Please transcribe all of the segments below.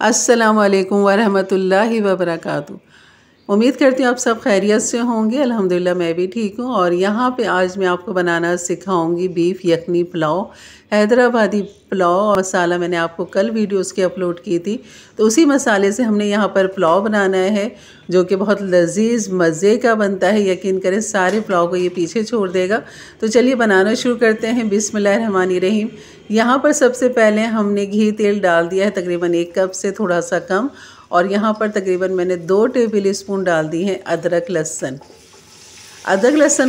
अस्सलामु अलैकुम वरहमतुल्लाहि वबरकातुहू। उम्मीद करती हूँ आप सब खैरियत से होंगे। अल्हम्दुलिल्लाह मैं भी ठीक हूँ। और यहाँ पे आज मैं आपको बनाना सिखाऊंगी बीफ यखनी पुलाव, हैदराबादी पुलाव। और मसाला मैंने आपको कल वीडियो उसकी अपलोड की थी, तो उसी मसाले से हमने यहाँ पर पुलाव बनाना है जो कि बहुत लजीज मज़े का बनता है। यकीन करें सारे पुलाव को ये पीछे छोड़ देगा। तो चलिए बनाना शुरू करते हैं। बिस्मिल्लाहिर्रहमानिर्रहीम। यहाँ पर सबसे पहले हमने घी तेल डाल दिया है तकरीबन 1 कप से थोड़ा सा कम। और यहाँ पर तकरीबन मैंने 2 टेबल स्पून डाल दी हैं अदरक लहसुन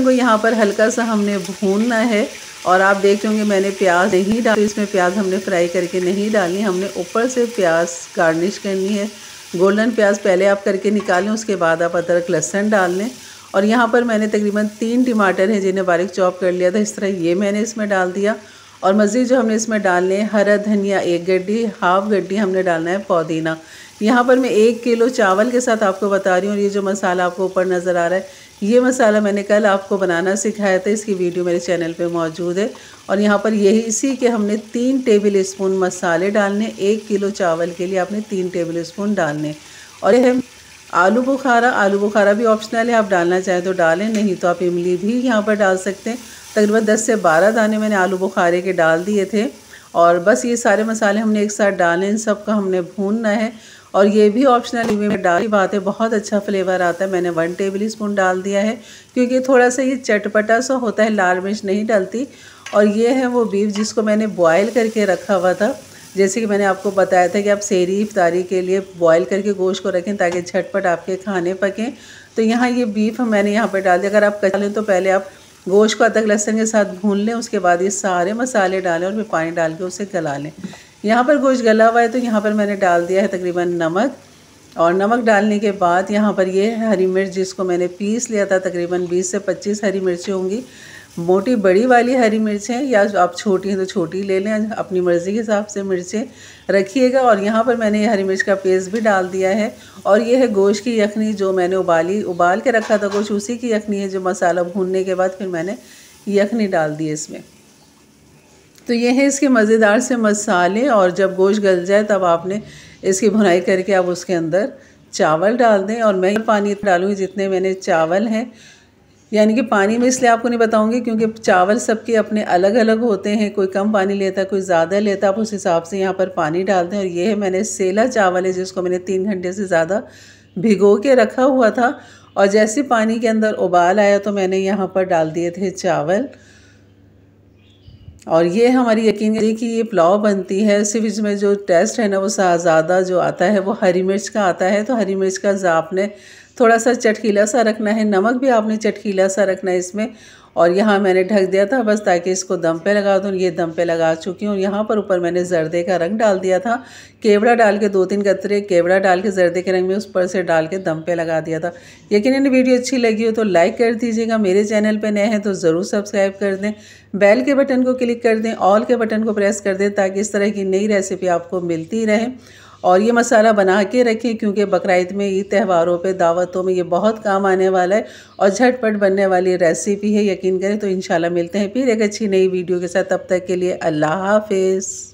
को यहाँ पर हल्का सा हमने भूनना है। और आप देख होंगे मैंने प्याज नहीं डाली, इसमें प्याज हमने फ्राई करके नहीं डालनी, हमने ऊपर से प्याज गार्निश करनी है। गोल्डन प्याज पहले आप करके निकालें, उसके बाद आप अदरक लहसुन डाल लें। और यहाँ पर मैंने तकरीबन 3 टमाटर हैं जिन्हें बारीक चॉप कर लिया था, इस तरह ये मैंने इसमें डाल दिया। और मज़ीद जो हमने इसमें डालने हैं हरा धनिया 1 गड्डी, हाफ गड्डी हमने डालना है पुदीना। यहाँ पर मैं 1 किलो चावल के साथ आपको बता रही हूँ। ये जो मसाला आपको ऊपर नज़र आ रहा है, ये मसाला मैंने कल आपको बनाना सिखाया था, इसकी वीडियो मेरे चैनल पे मौजूद है। और यहाँ पर यही इसी के हमने 3 टेबल स्पून मसाले डालने। 1 किलो चावल के लिए आपने 3 टेबल स्पून डालने। और यह है आलू बुखारा भी ऑप्शनल है, आप डालना चाहें तो डालें, नहीं तो आप इमली भी यहाँ पर डाल सकते हैं। तकरीबन 10 से 12 दाने मैंने आलू बुखारे के डाल दिए थे। और बस ये सारे मसाले हमने एक साथ डालें, इन सब का हमने भूनना है। और ये भी ऑप्शनल में डाल की बात है, बहुत अच्छा फ्लेवर आता है। मैंने 1 टेबल स्पून डाल दिया है क्योंकि थोड़ा सा ये चटपटा सा होता है, लाल मिर्च नहीं डलती। और ये है वो बीफ जिसको मैंने बॉयल करके रखा हुआ था। जैसे कि मैंने आपको बताया था कि आप सेहरी इफ्तारी के लिए बॉयल करके गोश्त को रखें ताकि झटपट आपके खाने पकें। तो यहाँ ये बीफ मैंने यहाँ पर डाल दिया। अगर आप कच्चा लें तो पहले आप गोश्त को अदरक लहसुन के साथ भून लें, उसके बाद ये सारे मसाले डालें और फिर पानी डाल के उसे गला लें। यहाँ पर गोश्त गला हुआ है तो यहाँ पर मैंने डाल दिया है तकरीबन नमक। और नमक डालने के बाद यहाँ पर ये हरी मिर्च जिसको मैंने पीस लिया था, तकरीबन 20 से 25 हरी मिर्चें होंगी। मोटी बड़ी वाली हरी मिर्चें, या आप छोटी हैं तो छोटी ले लें, अपनी मर्ज़ी के हिसाब से मिर्चें रखिएगा। और यहाँ पर मैंने हरी मिर्च का पेस्ट भी डाल दिया है। और ये है गोश्त की यखनी जो मैंने उबाल के रखा था गोश्त, उसी की यखनी है जो मसाला भूनने के बाद फिर मैंने यखनी डाल दी है इसमें। तो ये है इसके मज़ेदार से मसाले। और जब गोश्त गल जाए तब आपने इसकी भुनाई करके आप उसके अंदर चावल डाल दें। और मैं पानी डालूँगी जितने मैंने चावल हैं, यानी कि पानी में इसलिए आपको नहीं बताऊंगी क्योंकि चावल सबके अपने अलग अलग होते हैं, कोई कम पानी लेता है कोई ज़्यादा लेता है, आप उस हिसाब से यहाँ पर पानी डाल दें। और ये है मैंने सेला चावल है जिसको मैंने 3 घंटे से ज़्यादा भिगो के रखा हुआ था। और जैसे पानी के अंदर उबाल आया तो मैंने यहाँ पर डाल दिए थे चावल। और ये हमारी यकीन है कि ये पुलाव बनती है, सिर्फ इसमें जो टेस्ट है ना वो ज़्यादा जो आता है वो हरी मिर्च का आता है। तो हरी मिर्च का आपने थोड़ा सा चटकीला सा रखना है, नमक भी आपने चटकीला सा रखना है इसमें। और यहाँ मैंने ढक दिया था बस ताकि इसको दम पे लगा दूँ। ये दम पे लगा चुकी हूँ। यहाँ पर ऊपर मैंने जर्दे का रंग डाल दिया था, केवड़ा डाल के 2-3 कतरे केवड़ा डाल के जर्दे के रंग में उस पर से डाल के दम पे लगा दिया था। यकीनन वीडियो अच्छी लगी हो तो लाइक कर दीजिएगा, मेरे चैनल पे नए हैं तो ज़रूर सब्सक्राइब कर दें, बेल के बटन को क्लिक कर दें, ऑल के बटन को प्रेस कर दें ताकि इस तरह की नई रेसिपी आपको मिलती रहे। और ये मसाला बना के रखें क्योंकि बकरीद में, ईद त्योहारों पे, दावतों में ये बहुत काम आने वाला है और झटपट बनने वाली रेसिपी है। यकीन करें। तो इंशाल्लाह मिलते हैं फिर एक अच्छी नई वीडियो के साथ। तब तक के लिए अल्लाह हाफिज़।